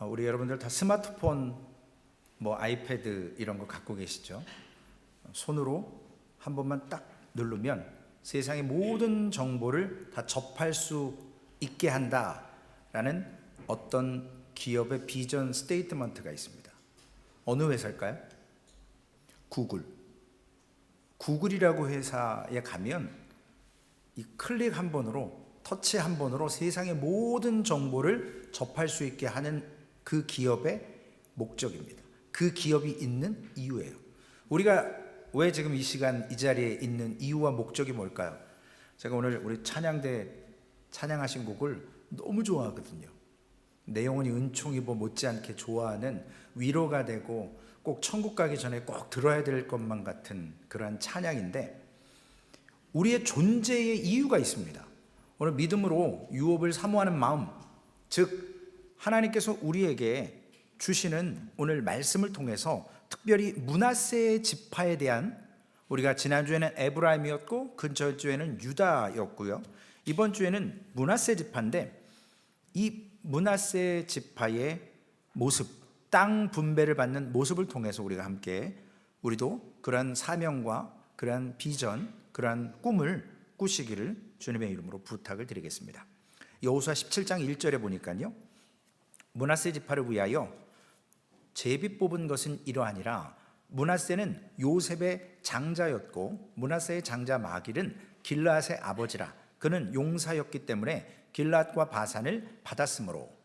우리 여러분들 다 스마트폰, 아이패드 이런 거 갖고 계시죠? 손으로 한 번만 딱 누르면 세상의 모든 정보를 다 접할 수 있게 한다라는 어떤 기업의 비전 스테이트먼트가 있습니다. 어느 회사일까요? 구글이라고 회사에 가면 이 클릭 한 번으로, 터치 한 번으로 세상의 모든 정보를 접할 수 있게 하는 그 기업의 목적입니다. 그 기업이 있는 이유예요. 우리가 왜 지금 이 시간 이 자리에 있는 이유와 목적이 뭘까요? 제가 오늘 우리 찬양대 찬양하신 곡을 너무 좋아하거든요. 내 영혼이 은총 입어 못지않게 좋아하는, 위로가 되고 꼭 천국 가기 전에 꼭 들어야 될 것만 같은 그러한 찬양인데, 우리의 존재의 이유가 있습니다. 오늘 믿음으로 유업을 사모하는 마음, 즉 하나님께서 우리에게 주시는 오늘 말씀을 통해서 특별히 므낫세 지파에 대한, 우리가 지난주에는 에브라임이었고 근처주에는 유다였고요, 이번 주에는 므낫세 지파인데, 이 므낫세 지파의 모습, 땅 분배를 받는 모습을 통해서 우리가 함께 우리도 그러한 사명과 그러한 비전, 그러한 꿈을 꾸시기를 주님의 이름으로 부탁을 드리겠습니다. 여호수아 17장 1절에 보니까요, 므낫세 지파를 위하여 제비 뽑은 것은 이러하니라. 므낫세는 요셉의 장자였고 므낫세의 장자 마길은 길르앗의 아버지라. 그는 용사였기 때문에 길르앗과 바산을 받았으므로.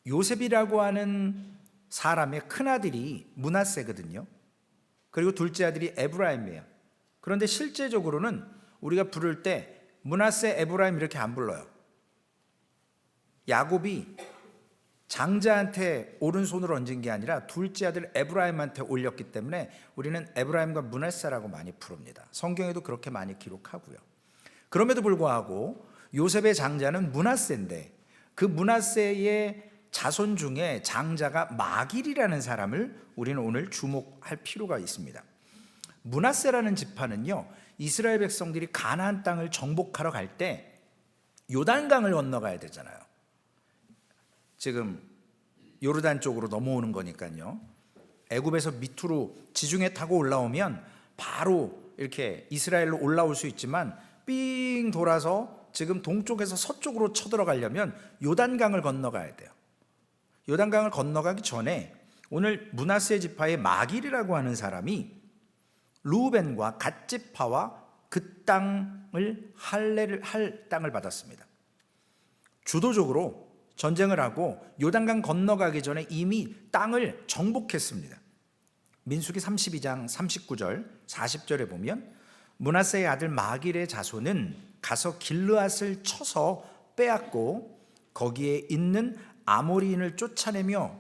요셉이라고 하는 사람의 큰아들이 므낫세거든요. 그리고 둘째 아들이 에브라임이에요. 그런데 실제적으로는 우리가 부를 때 므낫세, 에브라임 이렇게 안 불러요. 야곱이 장자한테 오른손을 얹은 게 아니라 둘째 아들 에브라임한테 올렸기 때문에 우리는 에브라임과 므낫세라고 많이 부릅니다. 성경에도 그렇게 많이 기록하고요. 그럼에도 불구하고 요셉의 장자는 므낫세인데, 그 므낫세의 자손 중에 장자가 마길이라는 사람을 우리는 오늘 주목할 필요가 있습니다. 므낫세라는 지파는요, 이스라엘 백성들이 가나안 땅을 정복하러 갈 때 요단강을 건너가야 되잖아요. 지금 요르단 쪽으로 넘어오는 거니까요. 애굽에서 밑으로 지중해 타고 올라오면 바로 이렇게 이스라엘로 올라올 수 있지만, 삥 돌아서 지금 동쪽에서 서쪽으로 쳐들어가려면 요단강을 건너가야 돼요. 요단강을 건너가기 전에 오늘 므낫세 지파의 마길이라고 하는 사람이 루벤과 갓 지파와 그 땅을 할 땅을 받았습니다. 주도적으로 전쟁을 하고 요단강 건너가기 전에 이미 땅을 정복했습니다. 민수기 32장 39절 40절에 보면 므낫세의 아들 마길의 자손은 가서 길르앗을 쳐서 빼앗고 거기에 있는 아모리인을 쫓아내며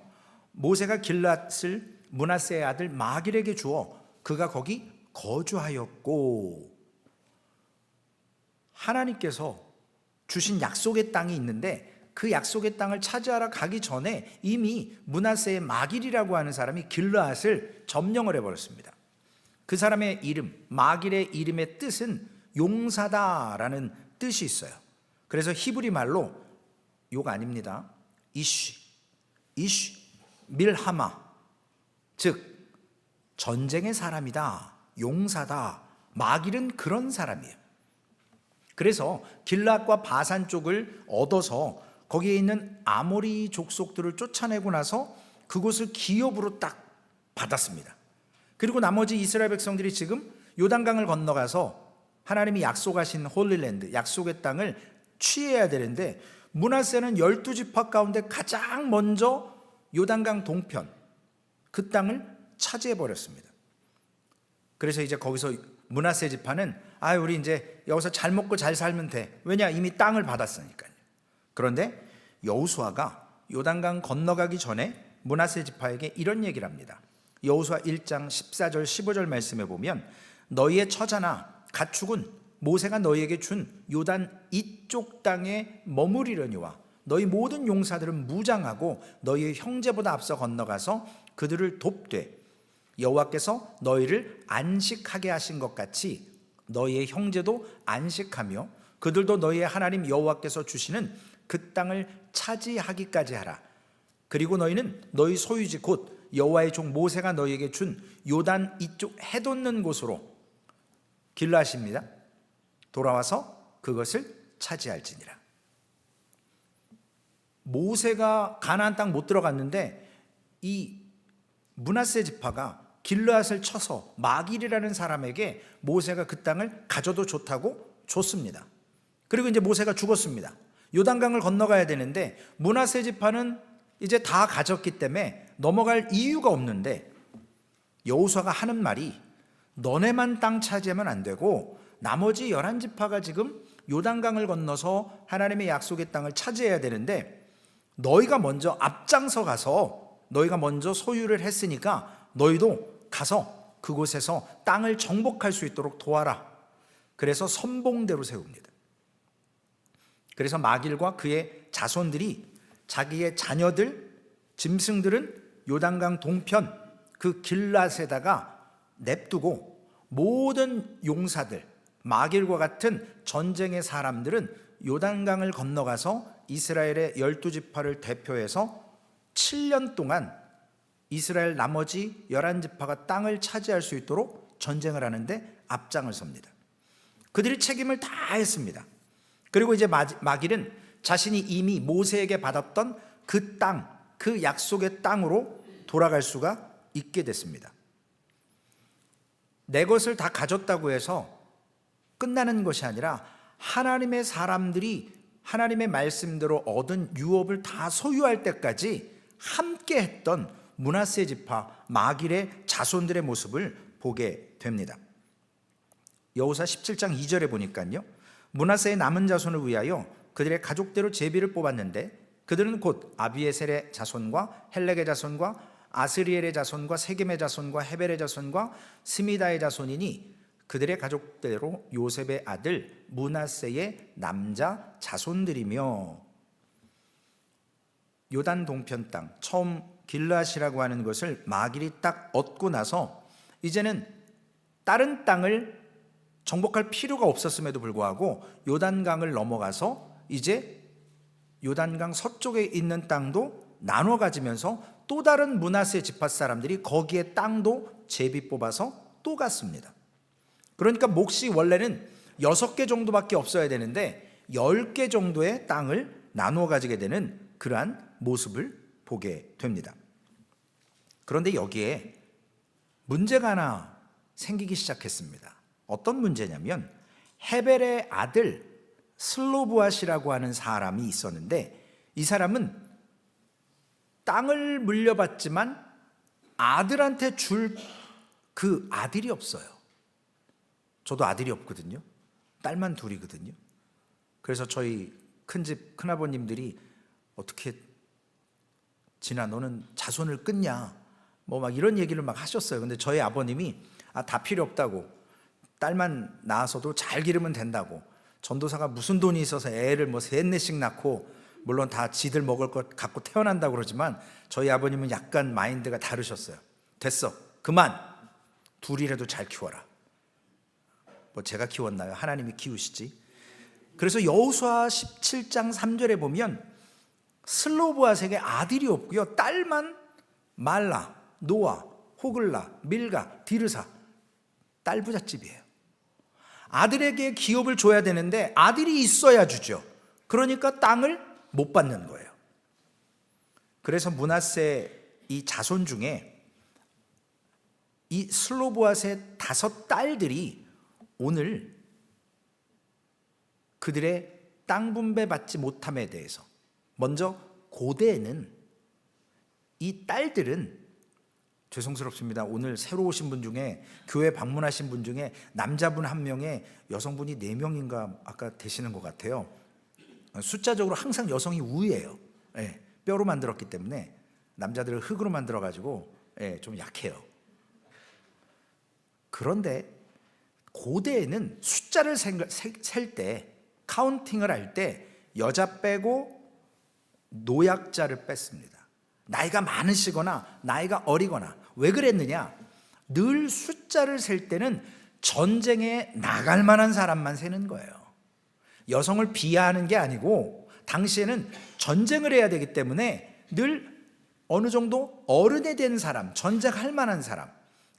모세가 길르앗을 므낫세의 아들 마길에게 주어 그가 거기 거주하였고. 하나님께서 주신 약속의 땅이 있는데 그 약속의 땅을 차지하러 가기 전에 이미 므낫세의 마길이라고 하는 사람이 길르앗을 점령을 해버렸습니다. 그 사람의 이름, 마길의 이름의 뜻은 용사다라는 뜻이 있어요. 그래서 히브리 말로, 욕 아닙니다, 이쉬 밀하마, 즉 전쟁의 사람이다, 용사다. 마길은 그런 사람이에요. 그래서 길르앗과 바산 쪽을 얻어서 거기에 있는 아모리 족속들을 쫓아내고 나서 그곳을 기업으로 딱 받았습니다. 그리고 나머지 이스라엘 백성들이 지금 요단강을 건너가서 하나님이 약속하신 홀리랜드, 약속의 땅을 취해야 되는데, 므낫세는 12지파 가운데 가장 먼저 요단강 동편 그 땅을 차지해 버렸습니다. 그래서 이제 거기서 므낫세 지파는 우리 이제 여기서 잘 먹고 잘 살면 돼. 왜냐, 이미 땅을 받았으니까요. 그런데 여호수아가 요단강 건너가기 전에 므낫세 지파에게 이런 얘기를 합니다. 여호수아 1장 14절 15절 말씀에 보면, 너희의 처자나 가축은 모세가 너희에게 준 요단 이쪽 땅에 머무리려니와 너희 모든 용사들은 무장하고 너희의 형제보다 앞서 건너가서 그들을 돕되 여호와께서 너희를 안식하게 하신 것 같이 너희의 형제도 안식하며 그들도 너희의 하나님 여호와께서 주시는 그 땅을 차지하기까지 하라. 그리고 너희는 너희 소유지 곧 여호와의 종 모세가 너희에게 준 요단 이쪽 해돋는 곳으로 길라십니다. 돌아와서 그것을 차지할지니라. 모세가 가나안 땅 못 들어갔는데 이 므낫세 지파가 길르앗을 쳐서 마길이라는 사람에게 모세가 그 땅을 가져도 좋다고 줬습니다. 그리고 이제 모세가 죽었습니다. 요단강을 건너가야 되는데 므낫세 지파는 이제 다 가졌기 때문에 넘어갈 이유가 없는데 여호수아가 하는 말이 너네만 땅 차지하면 안 되고 나머지 11지파가 지금 요단강을 건너서 하나님의 약속의 땅을 차지해야 되는데 너희가 먼저 앞장서 가서 너희가 먼저 소유를 했으니까 너희도 가서 그곳에서 땅을 정복할 수 있도록 도와라. 그래서 선봉대로 세웁니다. 그래서 마길과 그의 자손들이 자기의 자녀들, 짐승들은 요단강 동편 그 길앗에다가 냅두고 모든 용사들, 마길과 같은 전쟁의 사람들은 요단강을 건너가서 이스라엘의 12지파를 대표해서 7년 동안 이스라엘 나머지 11지파가 땅을 차지할 수 있도록 전쟁을 하는데 앞장을 섭니다. 그들이 책임을 다 했습니다. 그리고 이제 마길은 자신이 이미 모세에게 받았던 그 땅, 그 약속의 땅으로 돌아갈 수가 있게 됐습니다. 내 것을 다 가졌다고 해서 끝나는 것이 아니라 하나님의 사람들이 하나님의 말씀대로 얻은 유업을 다 소유할 때까지 함께 했던 므낫세 지파 마길의 자손들의 모습을 보게 됩니다. 여호수아 17장 2절에 보니까요, 므낫세의 남은 자손을 위하여 그들의 가족대로 제비를 뽑았는데 그들은 곧 아비에셀의 자손과 헬렉의 자손과 아스리엘의 자손과 세겜의 자손과 헤벨의 자손과 스미다의 자손이니 그들의 가족대로 요셉의 아들 므낫세의 남자 자손들이며, 요단 동편 땅 처음 길르앗이라고 하는 것을 마길이 딱 얻고 나서 이제는 다른 땅을 정복할 필요가 없었음에도 불구하고 요단강을 넘어가서 이제 요단강 서쪽에 있는 땅도 나눠 가지면서 또 다른 므낫세 지파 사람들이 거기에 땅도 제비 뽑아서 또 갔습니다. 그러니까 몫이 원래는 6개 정도밖에 없어야 되는데 10개 정도의 땅을 나누어 가지게 되는 그러한 모습을 보게 됩니다. 그런데 여기에 문제가 하나 생기기 시작했습니다. 어떤 문제냐면 헤벨의 아들 슬로브앗이라고 하는 사람이 있었는데 이 사람은 땅을 물려받지만 아들한테 줄 그 아들이 없어요. 저도 아들이 없거든요. 딸만 둘이거든요. 그래서 저희 큰집 큰아버님들이 어떻게 진아 너는 자손을 끊냐 뭐 막 이런 얘기를 막 하셨어요. 근데 저희 아버님이 다 필요 없다고, 딸만 낳아서도 잘 기르면 된다고, 전도사가 무슨 돈이 있어서 애를 뭐 3, 4씩 낳고 물론 다 지들 먹을 것 갖고 태어난다고 그러지만 저희 아버님은 약간 마인드가 다르셨어요. 됐어, 그만, 둘이라도 잘 키워라. 뭐 제가 키웠나요? 하나님이 키우시지. 그래서 여호수아 17장 3절에 보면 슬로브앗에게 아들이 없고요, 딸만 말라, 노아, 호글라, 밀가, 디르사, 딸 부잣집이에요. 아들에게 기업을 줘야 되는데 아들이 있어야 주죠. 그러니까 땅을 못 받는 거예요. 그래서 므낫세 이 자손 중에 이 슬로브앗의 5 딸들이 오늘 그들의 땅 분배 받지 못함에 대해서, 먼저 고대에는 이 딸들은, 죄송스럽습니다, 오늘 새로 오신 분 중에 교회 방문하신 분 중에 남자분 1명에 여성분이 4명인가 아까 되시는 것 같아요. 숫자적으로 항상 여성이 우위예요. 뼈로 만들었기 때문에 남자들을 흙으로 만들어가지고 좀 약해요. 그런데 고대에는 숫자를 셀 때, 카운팅을 할 때 여자 빼고 노약자를 뺐습니다. 나이가 많으시거나 나이가 어리거나. 왜 그랬느냐? 늘 숫자를 셀 때는 전쟁에 나갈 만한 사람만 세는 거예요. 여성을 비하하는 게 아니고 당시에는 전쟁을 해야 되기 때문에 늘 어느 정도 어른이 된 사람, 전쟁할 만한 사람,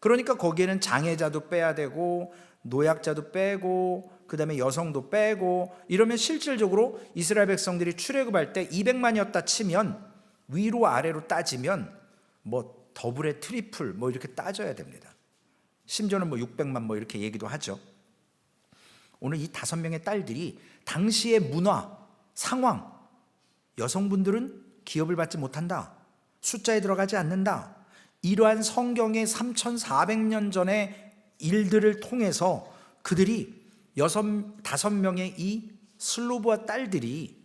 그러니까 거기에는 장애자도 빼야 되고 노약자도 빼고 그 다음에 여성도 빼고, 이러면 실질적으로 이스라엘 백성들이 출애굽할 때 200만이었다 치면 위로 아래로 따지면 뭐 더블에 트리플 뭐 이렇게 따져야 됩니다. 심지어는 뭐 600만 뭐 이렇게 얘기도 하죠. 오늘 이 5명의 딸들이 당시의 문화, 상황, 여성분들은 기업을 받지 못한다, 숫자에 들어가지 않는다, 이러한 성경의 3400년 전의 일들을 통해서 그들이 5명의 이 슬로브와 딸들이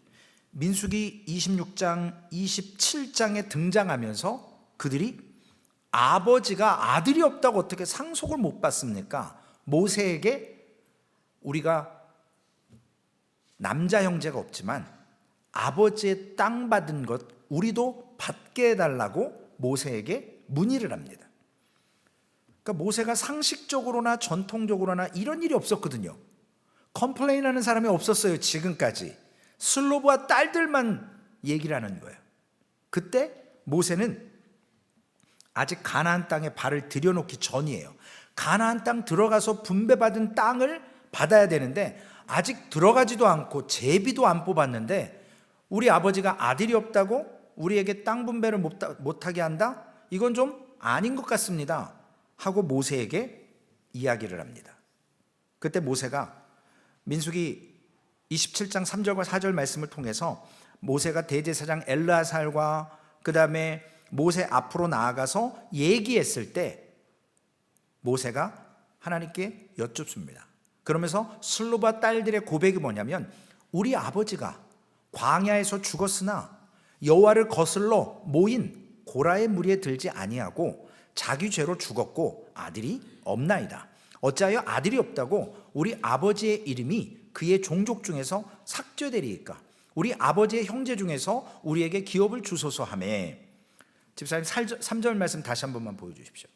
민수기 26장, 27장에 등장하면서 그들이 아버지가 아들이 없다고 어떻게 상속을 못 받습니까? 모세에게 우리가 남자 형제가 없지만 아버지의 땅 받은 것 우리도 받게 해달라고 모세에게 문의를 합니다. 그러니까 모세가 상식적으로나 전통적으로나 이런 일이 없었거든요. 컴플레인하는 사람이 없었어요. 지금까지 슬로브와 딸들만 얘기를 하는 거예요. 그때 모세는 아직 가나안 땅에 발을 들여놓기 전이에요. 가나안 땅 들어가서 분배받은 땅을 받아야 되는데 아직 들어가지도 않고 제비도 안 뽑았는데 우리 아버지가 아들이 없다고 우리에게 땅 분배를 못하게 한다? 이건 좀 아닌 것 같습니다 하고 모세에게 이야기를 합니다. 그때 모세가 민수기 27장 3절과 4절 말씀을 통해서 모세가 대제사장 엘르아살과 그 다음에 모세 앞으로 나아가서 얘기했을 때 모세가 하나님께 여쭙습니다. 그러면서 슬로바 딸들의 고백이 뭐냐면, 우리 아버지가 광야에서 죽었으나 여호와를 거슬러 모인 고라의 무리에 들지 아니하고 자기 죄로 죽었고 아들이 없나이다. 어찌하여 아들이 없다고 우리 아버지의 이름이 그의 종족 중에서 삭제되리이까? 우리 아버지의 형제 중에서 우리에게 기업을 주소서 하며. 집사님 3절 말씀 다시 한 번만 보여주십시오.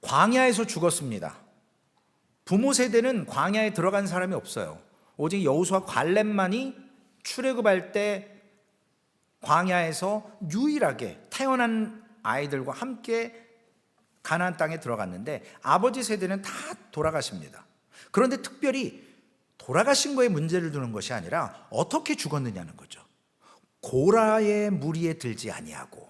광야에서 죽었습니다. 부모 세대는 광야에 들어간 사람이 없어요. 오직 여호수아 갈렙만이 출애굽할 때 광야에서 유일하게 태어난 아이들과 함께 가나안 땅에 들어갔는데 아버지 세대는 다 돌아가십니다. 그런데 특별히 돌아가신 거에 문제를 두는 것이 아니라 어떻게 죽었느냐는 거죠. 고라의 무리에 들지 아니하고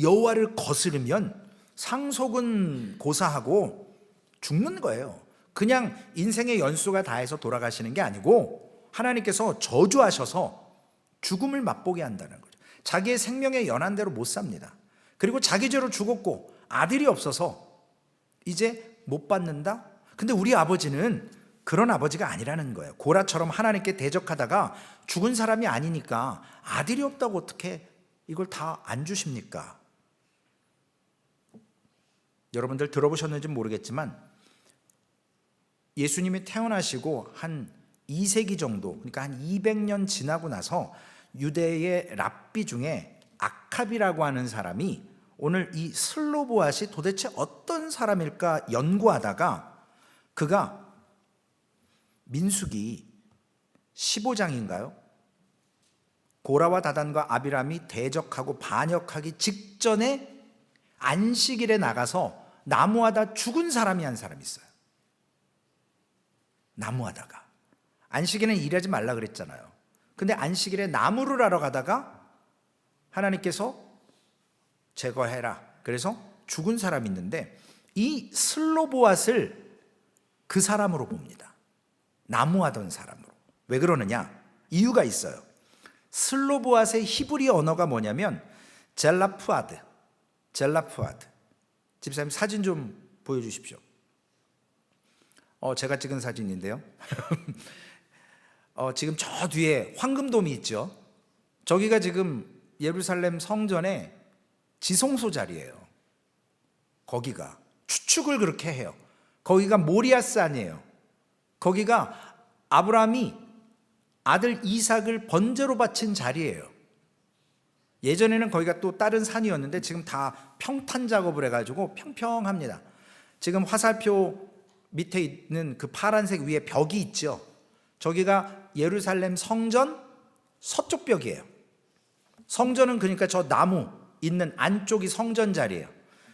여호와를 거스르면 상속은 고사하고 죽는 거예요. 그냥 인생의 연수가 다해서 돌아가시는 게 아니고 하나님께서 저주하셔서 죽음을 맛보게 한다는 거죠. 자기의 생명의 연한대로 못 삽니다. 그리고 자기 죄로 죽었고 아들이 없어서 이제 못 받는다? 근데 우리 아버지는 그런 아버지가 아니라는 거예요. 고라처럼 하나님께 대적하다가 죽은 사람이 아니니까 아들이 없다고 어떻게 이걸 다 안 주십니까? 여러분들 들어보셨는지 모르겠지만 예수님이 태어나시고 한 2세기 정도, 그러니까 한 200년 지나고 나서 유대의 랍비 중에 아캅이라고 하는 사람이 오늘 이 슬로보앗이 도대체 어떤 사람일까 연구하다가 그가 민수기 15장인가요? 고라와 다단과 아비람이 대적하고 반역하기 직전에 안식일에 나가서 나무하다 죽은 사람이 한 사람이 있어요. 나무하다가. 안식일에는 일하지 말라 그랬잖아요. 근데 안식일에 나무를 하러 가다가 하나님께서 제거해라. 그래서 죽은 사람이 있는데 이 슬로보앗을 그 사람으로 봅니다. 나무하던 사람으로. 왜 그러느냐? 이유가 있어요. 슬로보앗의 히브리 언어가 뭐냐면 젤라푸아드. 집사님 사진 좀 보여주십시오. 제가 찍은 사진인데요. 지금 저 뒤에 황금돔이 있죠. 저기가 지금 예루살렘 성전의 지성소 자리예요. 거기가 추측을 그렇게 해요. 거기가 모리아산이에요. 거기가 아브라함이 아들 이삭을 번제로 바친 자리예요. 예전에는 거기가 또 다른 산이었는데 지금 다 평탄 작업을 해가지고 평평합니다. 지금 화살표 밑에 있는 그 파란색 위에 벽이 있죠. 저기가 예루살렘 성전 서쪽 벽이에요. 성전은 그러니까 저 나무 있는 안쪽이 성전 자리예요.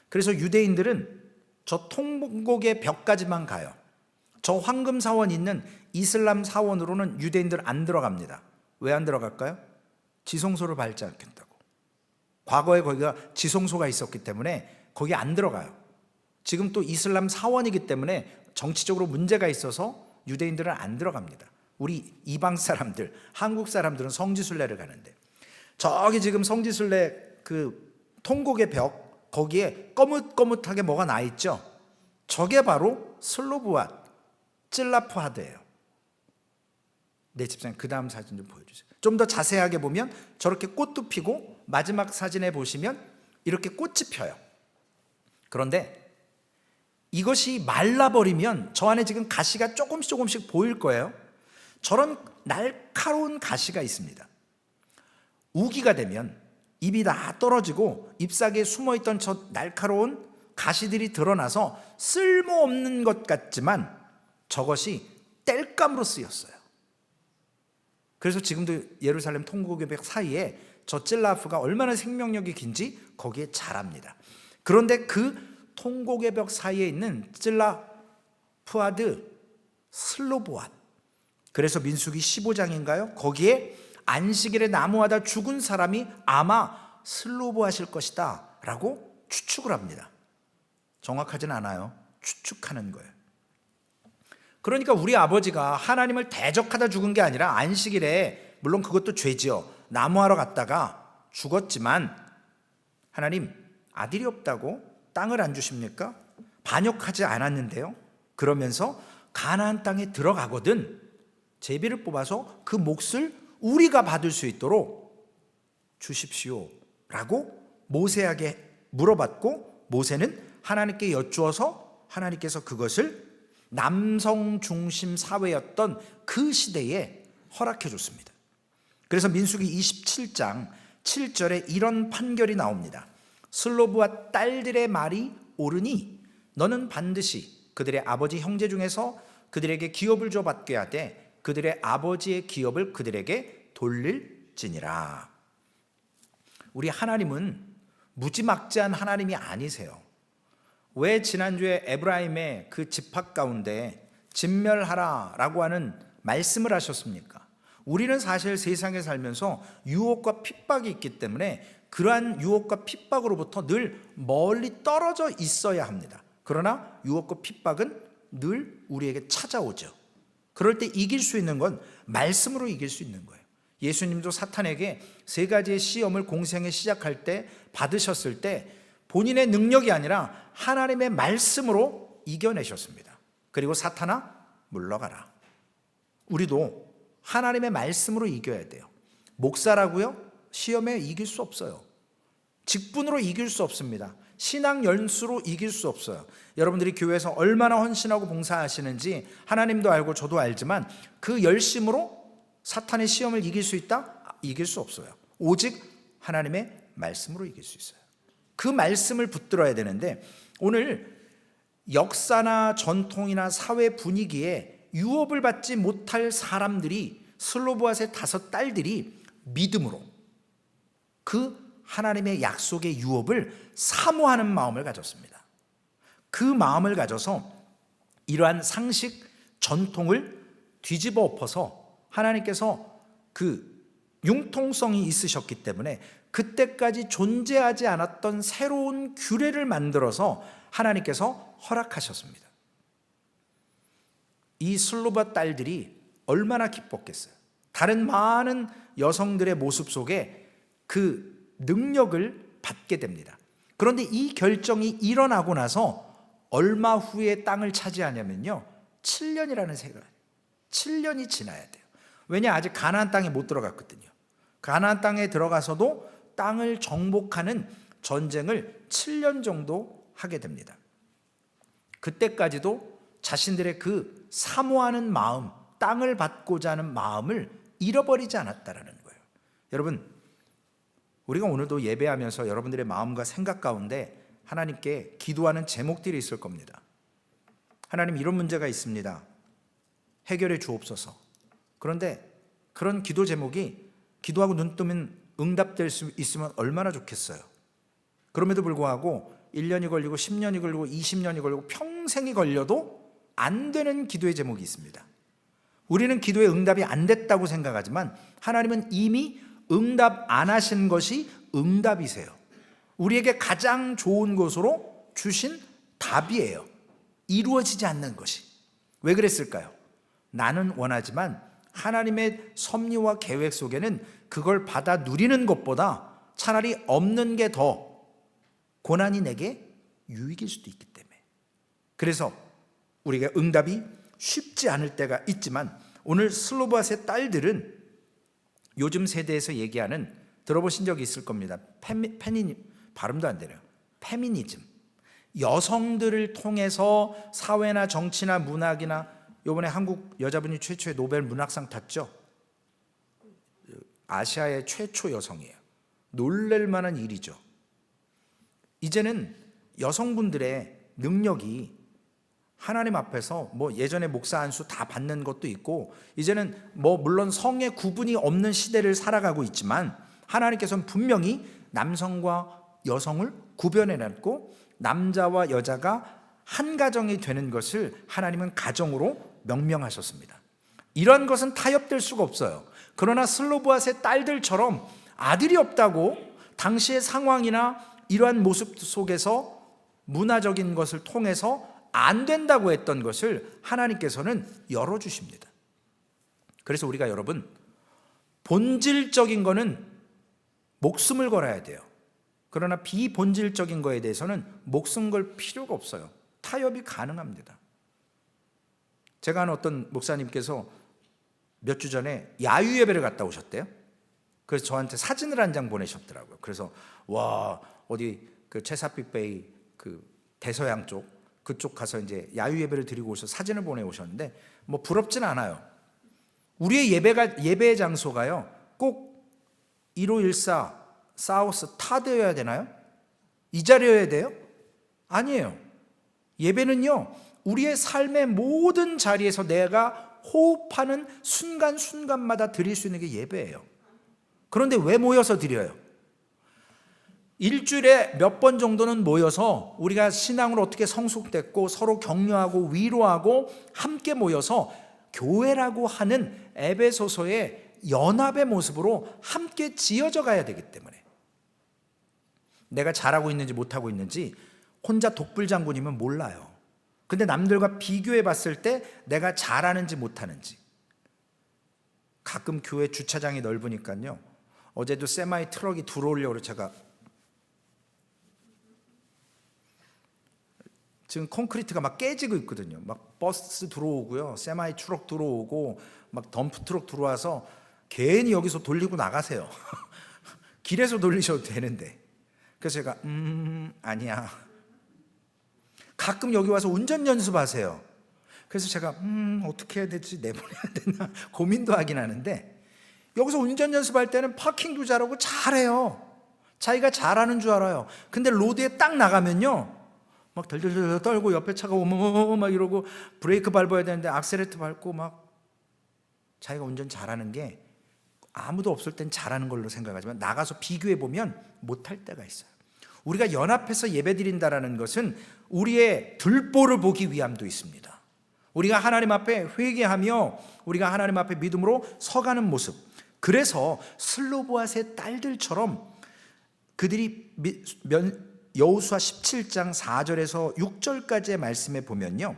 그래서 유대인들은 저 통곡의 벽까지만 가요. 저 황금 사원 있는 이슬람 사원으로는 유대인들 안 들어갑니다. 왜 안 들어갈까요? 지성소를 밟지 않겠다고. 과거에 거기가 지성소가 있었기 때문에 거기 안 들어가요. 지금 또 이슬람 사원이기 때문에 정치적으로 문제가 있어서 유대인들은 안 들어갑니다. 우리 이방 사람들, 한국 사람들은 성지순례를 가는데, 저기 지금 성지순례 그 통곡의 벽, 거기에 거뭇거뭇하게 뭐가 나 있죠? 저게 바로 슬로브앗, 찔라프하드예요. 네, 집사님 그 다음 사진 좀 보여주세요. 좀 더 자세하게 보면 저렇게 꽃도 피고, 마지막 사진에 보시면 이렇게 꽃이 펴요. 그런데 이것이 말라버리면 저 안에 지금 가시가 조금씩 보일 거예요. 저런 날카로운 가시가 있습니다. 우기가 되면 입이 다 떨어지고 잎사귀에 숨어있던 저 날카로운 가시들이 드러나서 쓸모없는 것 같지만 저것이 땔감으로 쓰였어요. 그래서 지금도 예루살렘 통곡의 벽 사이에 저 찔라프가 얼마나 생명력이 긴지 거기에 자랍니다. 그런데 그 통곡의 벽 사이에 있는 찔라프하드 슬로보앗, 그래서 민수기 15장인가요? 거기에 안식일에 나무하다 죽은 사람이 아마 슬로보앗일 것이다 라고 추측을 합니다. 정확하진 않아요. 추측하는 거예요. 그러니까 우리 아버지가 하나님을 대적하다 죽은 게 아니라 안식일에, 물론 그것도 죄지요, 나무하러 갔다가 죽었지만 하나님 아들이 없다고 땅을 안 주십니까? 반역하지 않았는데요. 그러면서 가나안 땅에 들어가거든 제비를 뽑아서 그 몫을 우리가 받을 수 있도록 주십시오 라고 모세에게 물어봤고, 모세는 하나님께 여쭈어서 하나님께서 그것을 남성 중심 사회였던 그 시대에 허락해 줬습니다. 그래서 민수기 27장 7절에 이런 판결이 나옵니다. 슬로브와 딸들의 말이 옳으니 너는 반드시 그들의 아버지 형제 중에서 그들에게 기업을 줘 받게 하되 그들의 아버지의 기업을 그들에게 돌릴지니라. 우리 하나님은 무지막지한 하나님이 아니세요. 왜 지난주에 에브라임의 그 집합 가운데 진멸하라라고 하는 말씀을 하셨습니까? 우리는 사실 세상에 살면서 유혹과 핍박이 있기 때문에 그러한 유혹과 핍박으로부터 늘 멀리 떨어져 있어야 합니다. 그러나 유혹과 핍박은 늘 우리에게 찾아오죠. 그럴 때 이길 수 있는 건 말씀으로 이길 수 있는 거예요. 예수님도 사탄에게 세 가지의 시험을 공생에 시작할 때 받으셨을 때 본인의 능력이 아니라 하나님의 말씀으로 이겨내셨습니다. 그리고 사탄아 물러가라. 우리도 하나님의 말씀으로 이겨야 돼요. 목사라고요? 시험에 이길 수 없어요. 직분으로 이길 수 없습니다. 신앙 연수로 이길 수 없어요. 여러분들이 교회에서 얼마나 헌신하고 봉사하시는지 하나님도 알고 저도 알지만 그 열심으로 사탄의 시험을 이길 수 있다? 이길 수 없어요. 오직 하나님의 말씀으로 이길 수 있어요. 그 말씀을 붙들어야 되는데, 오늘 역사나 전통이나 사회 분위기에 유업을 받지 못할 사람들이, 슬로보앗의 5 딸들이 믿음으로 그 하나님의 약속의 유업을 사모하는 마음을 가졌습니다. 그 마음을 가져서 이러한 상식, 전통을 뒤집어 엎어서 하나님께서 그 융통성이 있으셨기 때문에 그때까지 존재하지 않았던 새로운 규례를 만들어서 하나님께서 허락하셨습니다. 이 슬로바 딸들이 얼마나 기뻤겠어요. 다른 많은 여성들의 모습 속에 그 능력을 받게 됩니다. 그런데 이 결정이 일어나고 나서 얼마 후에 땅을 차지하냐면요, 7년이라는 세가 7년이 지나야 돼요. 왜냐, 아직 가나안 땅에 못 들어갔거든요. 가나안 땅에 들어가서도 땅을 정복하는 전쟁을 7년 정도 하게 됩니다. 그때까지도 자신들의 그 사모하는 마음, 땅을 받고자 하는 마음을 잃어버리지 않았다라는 거예요. 여러분, 우리가 오늘도 예배하면서 여러분들의 마음과 생각 가운데 하나님께 기도하는 제목들이 있을 겁니다. 하나님, 이런 문제가 있습니다. 해결해 주옵소서. 그런데 그런 기도 제목이 기도하고 눈 뜨면 응답될 수 있으면 얼마나 좋겠어요. 그럼에도 불구하고 1년이 걸리고 10년이 걸리고 20년이 걸리고 평생이 걸려도 안 되는 기도의 제목이 있습니다. 우리는 기도의 응답이 안 됐다고 생각하지만 하나님은 이미 응답 안 하신 것이 응답이세요. 우리에게 가장 좋은 것으로 주신 답이에요. 이루어지지 않는 것이. 왜 그랬을까요? 나는 원하지만 하나님의 섭리와 계획 속에는 그걸 받아 누리는 것보다 차라리 없는 게 더 고난이 내게 유익일 수도 있기 때문에. 그래서 우리가 응답이 쉽지 않을 때가 있지만 오늘 슬로바스의 딸들은 요즘 세대에서 얘기하는, 들어보신 적이 있을 겁니다. 발음도 안 되네요. 페미니즘. 여성들을 통해서 사회나 정치나 문학이나, 이번에 한국 여자분이 최초의 노벨 문학상 탔죠. 아시아의 최초 여성이에요. 놀랄 만한 일이죠. 이제는 여성분들의 능력이 하나님 앞에서 뭐 예전에 목사 안수 다 받는 것도 있고, 이제는 뭐 물론 성의 구분이 없는 시대를 살아가고 있지만 하나님께서는 분명히 남성과 여성을 구별해놨고 남자와 여자가 한 가정이 되는 것을 하나님은 가정으로 명명하셨습니다. 이런 것은 타협될 수가 없어요. 그러나 슬로보앗의 딸들처럼 아들이 없다고 당시의 상황이나 이러한 모습 속에서 문화적인 것을 통해서 안 된다고 했던 것을 하나님께서는 열어주십니다. 그래서 우리가 여러분, 본질적인 거는 목숨을 걸어야 돼요. 그러나 비본질적인 거에 대해서는 목숨 걸 필요가 없어요. 타협이 가능합니다. 제가 아는 어떤 목사님께서 몇 주 전에 야유 예배를 갔다 오셨대요. 그래서 저한테 사진을 한 장 보내셨더라고요. 그래서 와, 어디 그 체사픽베이 그 대서양 쪽 그쪽 가서 이제 야유 예배를 드리고 오셔서 사진을 보내 오셨는데 뭐 부럽진 않아요. 우리의 예배의 장소가요, 꼭 1514 사우스 타드여야 되나요? 이 자리여야 돼요? 아니에요. 예배는요, 우리의 삶의 모든 자리에서 내가 호흡하는 순간순간마다 드릴 수 있는 게 예배예요. 그런데 왜 모여서 드려요? 일주일에 몇 번 정도는 모여서 우리가 신앙으로 어떻게 성숙됐고 서로 격려하고 위로하고 함께 모여서 교회라고 하는 에베소서의 연합의 모습으로 함께 지어져 가야 되기 때문에. 내가 잘하고 있는지 못하고 있는지 혼자 독불장군이면 몰라요. 근데 남들과 비교해 봤을 때 내가 잘하는지 못하는지. 가끔 교회 주차장이 넓으니까요, 어제도 세마이 트럭이 들어오려고 제가 지금 콘크리트가 막 깨지고 있거든요. 막 버스 들어오고요, 세마이 트럭 들어오고 막 덤프 트럭 들어와서 괜히 여기서 돌리고 나가세요. 길에서 돌리셔도 되는데. 그래서 제가 아니야. 가끔 여기 와서 운전 연습하세요. 그래서 제가 어떻게 해야 될지, 내보내야 되나 고민도 하긴 하는데, 여기서 운전 연습할 때는 파킹도 잘하고 잘해요. 자기가 잘하는 줄 알아요. 근데 로드에 딱 나가면요, 막 덜덜덜 떨고 옆에 차가 오면 막 이러고 브레이크 밟아야 되는데 악셀레트 밟고 막. 자기가 운전 잘하는 게 아무도 없을 땐 잘하는 걸로 생각하지만 나가서 비교해 보면 못할 때가 있어요. 우리가 연합해서 예배드린다라는 것은 우리의 들보를 보기 위함도 있습니다. 우리가 하나님 앞에 회개하며 우리가 하나님 앞에 믿음으로 서가는 모습. 그래서 슬로보앗의 딸들처럼 그들이 여호수아 17장 4절에서 6절까지의 말씀에 보면요,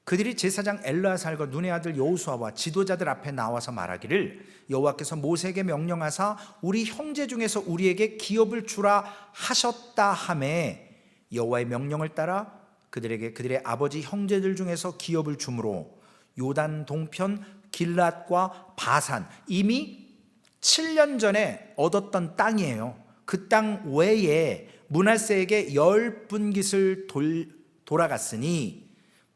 그들이 제사장 엘르아살과 눈의 아들 여호수아와 지도자들 앞에 나와서 말하기를, 여호와께서 모세에게 명령하사 우리 형제 중에서 우리에게 기업을 주라 하셨다 하매 여호와의 명령을 따라 그들에게 그들의 아버지 형제들 중에서 기업을 주므로 요단 동편 길랏과 바산, 이미 7년 전에 얻었던 땅이에요. 그 땅 외에 므낫세에게 10분깃을 돌아갔으니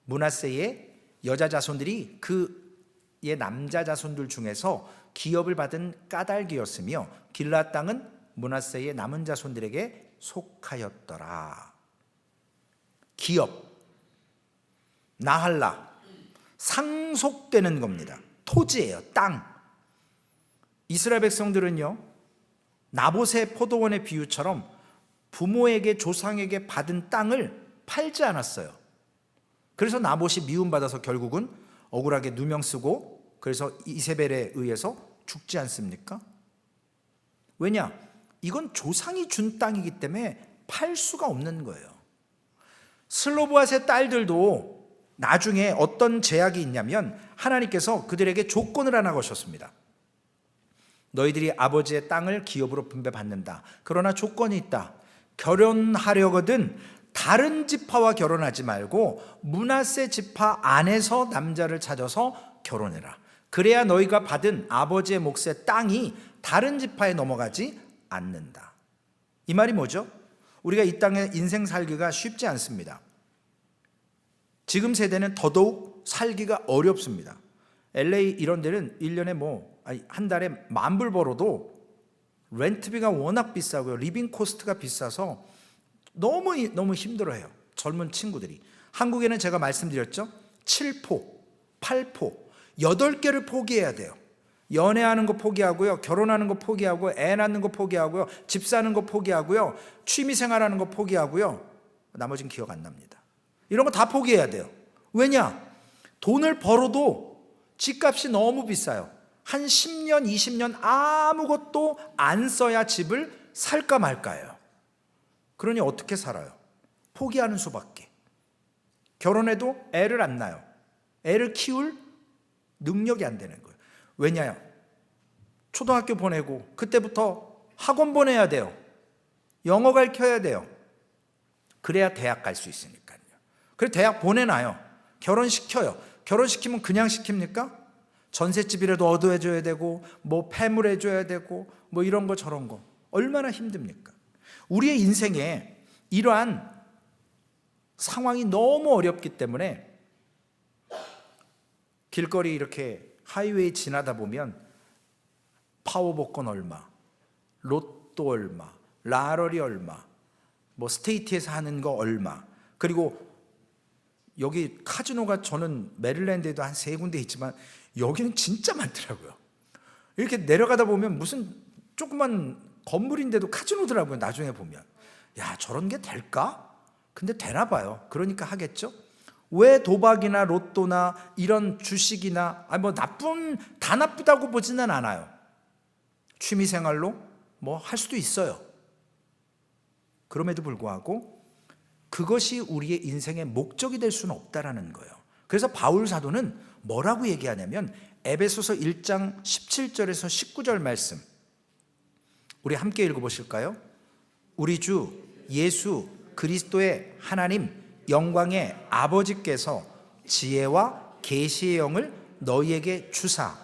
므낫세의 여자 자손들이 그의 남자 자손들 중에서 기업을 받은 까닭이었으며 길랏 땅은 므낫세의 남은 자손들에게 속하였더라. 기업, 나할라, 상속되는 겁니다. 토지예요. 땅. 이스라엘 백성들은요, 나봇의 포도원의 비유처럼 부모에게, 조상에게 받은 땅을 팔지 않았어요. 그래서 나봇이 미움받아서 결국은 억울하게 누명 쓰고, 그래서 이세벨에 의해서 죽지 않습니까? 왜냐? 이건 조상이 준 땅이기 때문에 팔 수가 없는 거예요. 슬로보앗의 딸들도 나중에 어떤 제약이 있냐면, 하나님께서 그들에게 조건을 하나 거셨습니다. 너희들이 아버지의 땅을 기업으로 분배받는다. 그러나 조건이 있다. 결혼하려거든 다른 지파와 결혼하지 말고 므낫세 지파 안에서 남자를 찾아서 결혼해라. 그래야 너희가 받은 아버지의 몫의 땅이 다른 지파에 넘어가지 않는다. 이 말이 뭐죠? 우리가 이 땅에 인생 살기가 쉽지 않습니다. 지금 세대는 더더욱 살기가 어렵습니다. LA 이런 데는 1년에 한 달에 10,000불 벌어도 렌트비가 워낙 비싸고요. 리빙 코스트가 비싸서 너무 힘들어해요. 젊은 친구들이. 한국에는 제가 말씀드렸죠. 7포, 8포, 8개를 포기해야 돼요. 연애하는 거 포기하고요. 결혼하는 거 포기하고, 애 낳는 거 포기하고요. 집 사는 거 포기하고요. 취미생활하는 거 포기하고요. 나머지는 기억 안 납니다. 이런 거 다 포기해야 돼요. 왜냐? 돈을 벌어도 집값이 너무 비싸요. 한 10년, 20년 아무것도 안 써야 집을 살까 말까예요. 그러니 어떻게 살아요? 포기하는 수밖에. 결혼해도 애를 안 낳아요. 애를 키울 능력이 안 되는 거예요. 왜냐요? 초등학교 보내고 그때부터 학원 보내야 돼요. 영어 가르쳐야 돼요. 그래야 대학 갈 수 있으니까요. 그래 대학 보내놔요. 결혼시켜요. 결혼시키면 그냥 시킵니까? 전셋집이라도 얻어줘야 되고 폐물해줘야 되고 이런 거 저런 거 얼마나 힘듭니까? 우리의 인생에 이러한 상황이 너무 어렵기 때문에 길거리 이렇게 하이웨이 지나다 보면 파워복권 얼마, 로또 얼마, 라러리 얼마, 스테이트에서 하는 거 얼마, 그리고 여기 카지노가 저는 메릴랜드에도 한 3군데 있지만 여기는 진짜 많더라고요. 이렇게 내려가다 보면 무슨 조그만 건물인데도 카지노더라고요. 나중에 보면 야 저런 게 될까? 근데 되나 봐요. 그러니까 하겠죠. 왜 도박이나 로또나 이런 주식이나 다 나쁘다고 보지는 않아요. 취미생활로 할 수도 있어요. 그럼에도 불구하고 그것이 우리의 인생의 목적이 될 수는 없다라는 거예요. 그래서 바울 사도는 뭐라고 얘기하냐면 에베소서 1장 17절에서 19절 말씀 우리 함께 읽어보실까요? 우리 주 예수 그리스도의 하나님 영광의 아버지께서 지혜와 계시의 영을 너희에게 주사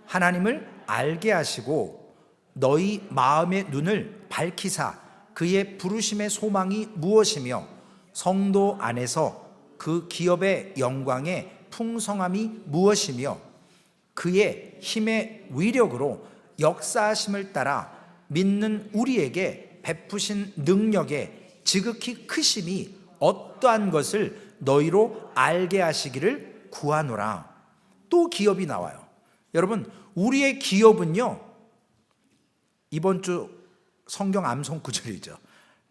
하나님을 알게 하시고 너희 마음의 눈을 밝히사 그의 부르심의 소망이 무엇이며 성도 안에서 그 기업의 영광의 풍성함이 무엇이며 그의 힘의 위력으로 역사하심을 따라 믿는 우리에게 베푸신 능력의 지극히 크심이 어떠한 것을 너희로 알게 하시기를 구하노라. 또 기업이 나와요. 여러분 우리의 기업은요 이번 주 성경 암송 구절이죠.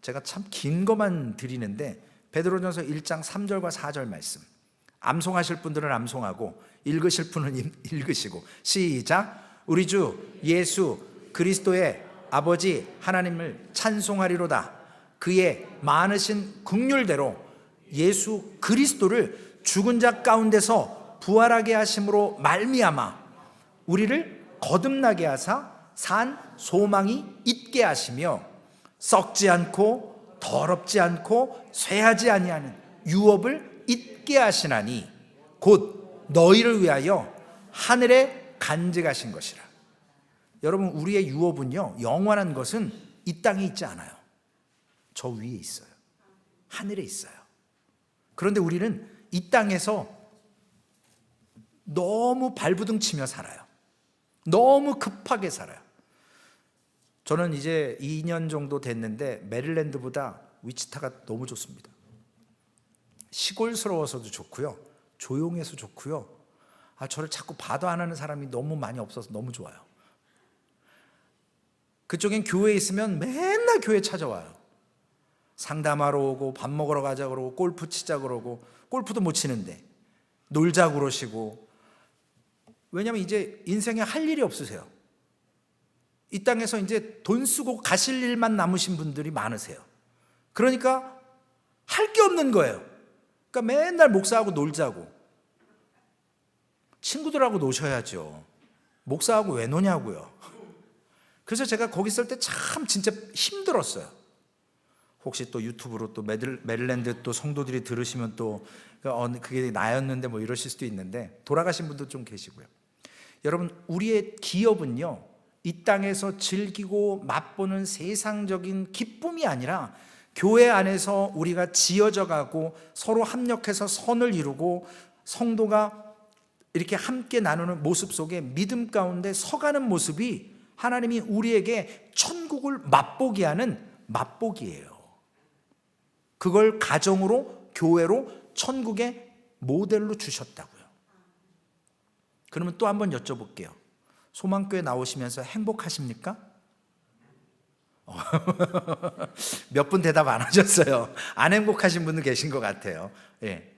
제가 참 긴 것만 드리는데 베드로전서 1장 3절과 4절 말씀 암송하실 분들은 암송하고 읽으실 분은 읽으시고 시작. 우리 주 예수 그리스도의 아버지 하나님을 찬송하리로다. 그의 많으신 긍휼대로 예수 그리스도를 죽은 자 가운데서 부활하게 하심으로 말미암아 우리를 거듭나게 하사 산 소망이 있게 하시며 썩지 않고 더럽지 않고 쇠하지 아니하는 유업을 잊게 하시나니 곧 너희를 위하여 하늘에 간직하신 것이라. 여러분 우리의 유업은요 영원한 것은 이 땅에 있지 않아요. 저 위에 있어요. 하늘에 있어요. 그런데 우리는 이 땅에서 너무 발부둥 치며 살아요. 너무 급하게 살아요. 저는 이제 2년 정도 됐는데 메릴랜드보다 위치타가 너무 좋습니다. 시골스러워서도 좋고요. 조용해서 좋고요. 저를 자꾸 봐도 안 하는 사람이 너무 많이 없어서 너무 좋아요. 그쪽엔 교회에 있으면 맨날 교회 찾아와요. 상담하러 오고 밥 먹으러 가자 그러고 골프 치자 그러고, 골프도 못 치는데 놀자 그러시고. 왜냐하면 이제 인생에 할 일이 없으세요. 이 땅에서 이제 돈 쓰고 가실 일만 남으신 분들이 많으세요. 그러니까 할 게 없는 거예요. 그러니까 맨날 목사하고 놀자고. 친구들하고 노셔야죠. 목사하고 왜 노냐고요. 그래서 제가 거기 있을 때 참 진짜 힘들었어요. 혹시 또 유튜브로 또 메릴랜드 또 성도들이 들으시면 또 그게 나였는데 뭐 이러실 수도 있는데, 돌아가신 분도 좀 계시고요. 여러분, 우리의 기업은요, 이 땅에서 즐기고 맛보는 세상적인 기쁨이 아니라 교회 안에서 우리가 지어져 가고 서로 합력해서 선을 이루고 성도가 이렇게 함께 나누는 모습 속에 믿음 가운데 서가는 모습이 하나님이 우리에게 천국을 맛보게 하는 맛보기예요. 그걸 가정으로, 교회로, 천국의 모델로 주셨다고요. 그러면 또 한번 여쭤볼게요. 소망교회 나오시면서 행복하십니까? 몇 분 대답 안 하셨어요. 안 행복하신 분도 계신 것 같아요. 예.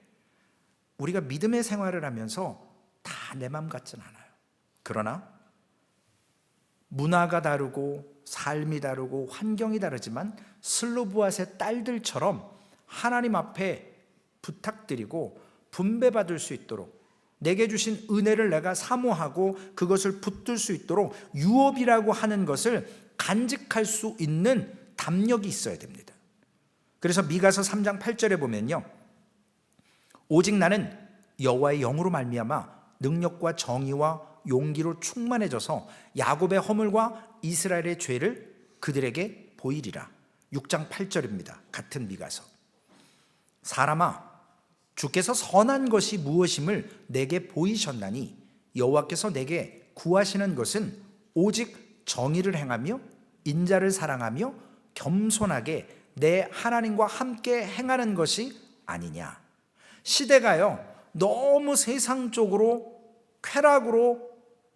우리가 믿음의 생활을 하면서 다 내 마음 같진 않아요. 그러나 문화가 다르고 삶이 다르고 환경이 다르지만 슬로브앗의 딸들처럼 하나님 앞에 부탁드리고 분배받을 수 있도록, 내게 주신 은혜를 내가 사모하고 그것을 붙들 수 있도록 유업이라고 하는 것을 간직할 수 있는 담력이 있어야 됩니다. 그래서 미가서 3장 8절에 보면요, 오직 나는 여호와의 영으로 말미암아 능력과 정의와 용기로 충만해져서 야곱의 허물과 이스라엘의 죄를 그들에게 보이리라. 6장 8절입니다. 같은 미가서. 사람아, 주께서 선한 것이 무엇임을 내게 보이셨나니 여호와께서 내게 구하시는 것은 오직 정의를 행하며 인자를 사랑하며 겸손하게 내 하나님과 함께 행하는 것이 아니냐. 시대가요, 너무 세상적으로, 쾌락으로,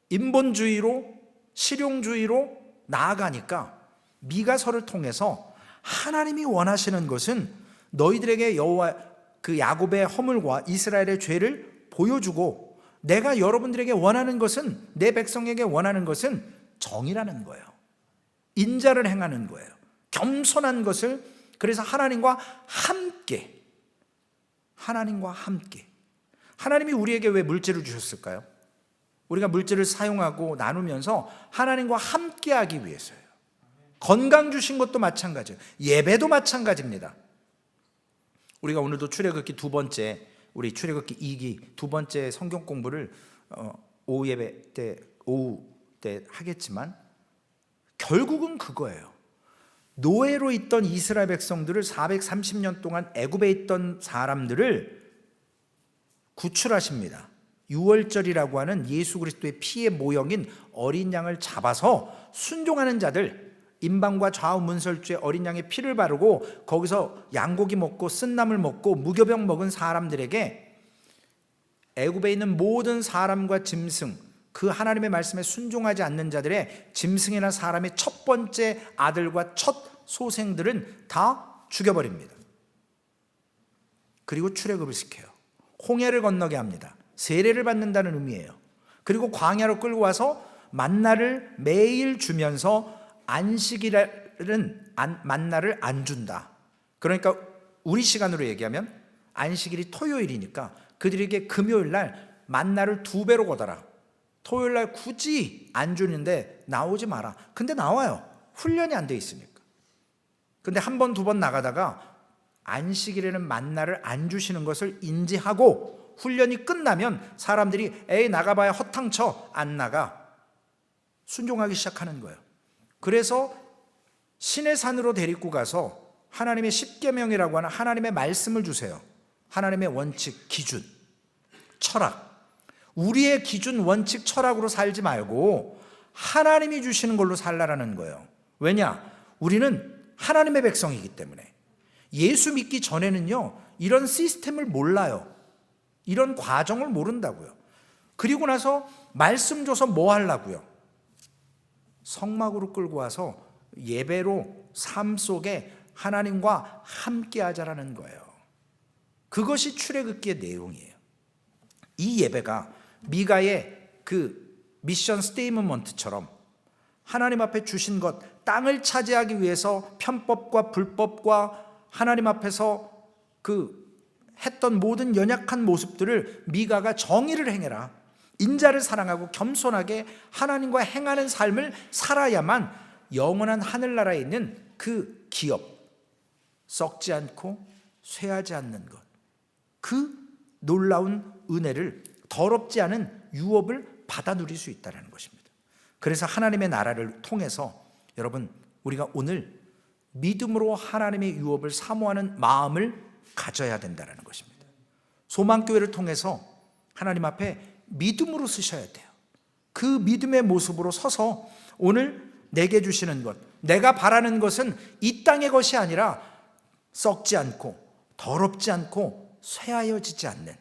인본주의로, 실용주의로 나아가니까 미가서를 통해서 하나님이 원하시는 것은 너희들에게 여호와 그 야곱의 허물과 이스라엘의 죄를 보여주고, 내가 여러분들에게 원하는 것은, 내 백성에게 원하는 것은 정의라는 거예요. 인자를 행하는 거예요. 겸손한 것을. 그래서 하나님과 함께, 하나님이 우리에게 왜 물질을 주셨을까요? 우리가 물질을 사용하고 나누면서 하나님과 함께 하기 위해서예요. 건강 주신 것도 마찬가지예요. 예배도 마찬가지입니다. 우리가 오늘도 출애굽기 두 번째, 우리 출애굽기 2기 두 번째 성경 공부를 오후 예배 때, 오후 때 하겠지만 결국은 그거예요. 노예로 있던 이스라엘 백성들을 430년 동안 애굽에 있던 사람들을 구출하십니다. 유월절이라고 하는 예수 그리스도의 피의 모형인 어린 양을 잡아서 순종하는 자들, 임방과 좌우 문설주에 어린 양의 피를 바르고 거기서 양고기 먹고 쓴나물 먹고 무교병 먹은 사람들에게, 애굽에 있는 모든 사람과 짐승, 그 하나님의 말씀에 순종하지 않는 자들의 짐승이나 사람의 첫 번째 아들과 첫 소생들은 다 죽여버립니다. 그리고 출애굽을 시켜요. 홍해를 건너게 합니다. 세례를 받는다는 의미예요. 그리고 광야로 끌고 와서 만나를 매일 주면서 안식일은 만나를 안 준다. 그러니까 우리 시간으로 얘기하면 안식일이 토요일이니까 그들에게 금요일 날 만나를 2배로 거둬라. 토요일 날 굳이 안 주는데 나오지 마라. 근데 나와요. 훈련이 안 돼 있으니까. 근데 한 번, 두 번 나가다가 안식일에는 만나를 안 주시는 것을 인지하고 훈련이 끝나면 사람들이 에이 나가봐야 허탕쳐, 안 나가. 순종하기 시작하는 거예요. 그래서 시내산으로 데리고 가서 하나님의 십계명이라고 하는 하나님의 말씀을 주세요. 하나님의 원칙, 기준, 철학. 우리의 기준, 원칙, 철학으로 살지 말고 하나님이 주시는 걸로 살라라는 거예요. 왜냐? 우리는 하나님의 백성이기 때문에. 예수 믿기 전에는요, 이런 시스템을 몰라요. 이런 과정을 모른다고요. 그리고 나서 말씀 줘서 뭐 하려고요? 성막으로 끌고 와서 예배로 삶 속에 하나님과 함께 하자라는 거예요. 그것이 출애굽기의 내용이에요. 이 예배가 미가의 그 미션 스테이트먼트처럼 하나님 앞에 주신 것, 땅을 차지하기 위해서 편법과 불법과 하나님 앞에서 했던 모든 연약한 모습들을 미가가 정의를 행해라, 인자를 사랑하고 겸손하게 하나님과 행하는 삶을 살아야만 영원한 하늘나라에 있는 그 기업, 썩지 않고 쇠하지 않는 것, 그 놀라운 은혜를, 더럽지 않은 유업을 받아 누릴 수 있다는 것입니다. 그래서 하나님의 나라를 통해서 여러분, 우리가 오늘 믿음으로 하나님의 유업을 사모하는 마음을 가져야 된다는 것입니다. 소망교회를 통해서 하나님 앞에 믿음으로 쓰셔야 돼요. 그 믿음의 모습으로 서서 오늘 내게 주시는 것, 내가 바라는 것은 이 땅의 것이 아니라 썩지 않고 더럽지 않고 쇠하여지지 않는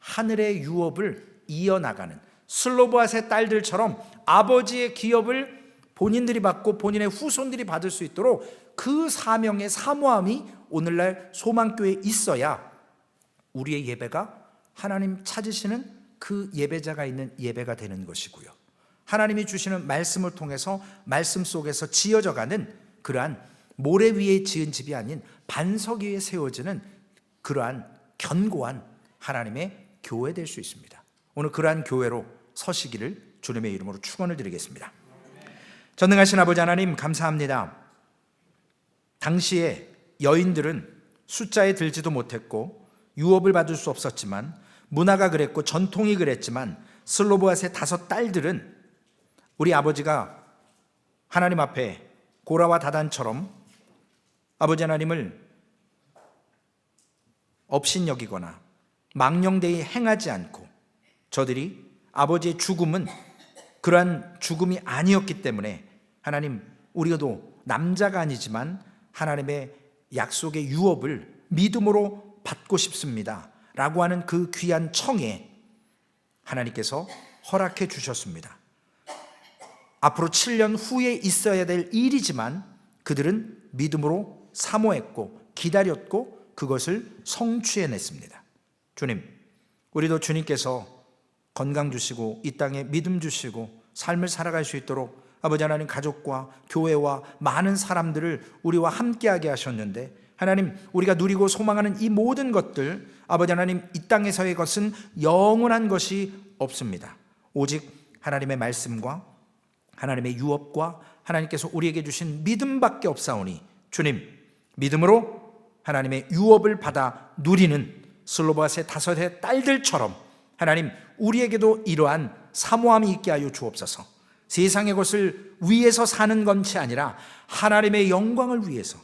하늘의 유업을 이어나가는 슬로보앗의 딸들처럼 아버지의 기업을 본인들이 받고 본인의 후손들이 받을 수 있도록 그 사명의 사모함이 오늘날 소망교회에 있어야 우리의 예배가 하나님 찾으시는 그 예배자가 있는 예배가 되는 것이고요, 하나님이 주시는 말씀을 통해서 말씀 속에서 지어져가는 그러한 모래 위에 지은 집이 아닌 반석 위에 세워지는 그러한 견고한 하나님의 교회 될 수 있습니다. 오늘 그러한 교회로 서시기를 주님의 이름으로 축원을 드리겠습니다. 전능하신 아버지 하나님, 감사합니다. 당시에 여인들은 숫자에 들지도 못했고 유업을 받을 수 없었지만, 문화가 그랬고 전통이 그랬지만, 슬로보앗의 5 딸들은 우리 아버지가 하나님 앞에 고라와 다단처럼 아버지 하나님을 업신여기거나 망령되이 행하지 않고, 저들이 아버지의 죽음은 그러한 죽음이 아니었기 때문에 하나님, 우리도 남자가 아니지만 하나님의 약속의 유업을 믿음으로 받고 싶습니다 라고 하는 그 귀한 청에 하나님께서 허락해 주셨습니다. 앞으로 7년 후에 있어야 될 일이지만 그들은 믿음으로 사모했고 기다렸고 그것을 성취해냈습니다. 주님, 우리도 주님께서 건강 주시고 이 땅에 믿음 주시고 삶을 살아갈 수 있도록 아버지 하나님, 가족과 교회와 많은 사람들을 우리와 함께하게 하셨는데, 하나님, 우리가 누리고 소망하는 이 모든 것들, 아버지 하나님, 이 땅에서의 것은 영원한 것이 없습니다. 오직 하나님의 말씀과 하나님의 유업과 하나님께서 우리에게 주신 믿음밖에 없사오니, 주님, 믿음으로 하나님의 유업을 받아 누리는 슬로보앗의 5의 딸들처럼 하나님, 우리에게도 이러한 사모함이 있게 하여 주옵소서. 세상의 것을 위해서 사는 것이 아니라 하나님의 영광을 위해서,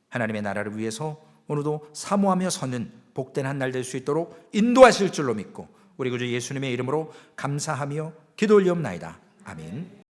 하나님의 나라를 위해서 오늘도 사모하며 서는 복된 한 날 될 수 있도록 인도하실 줄로 믿고 우리 구주 예수님의 이름으로 감사하며 기도 올리옵나이다. 아멘.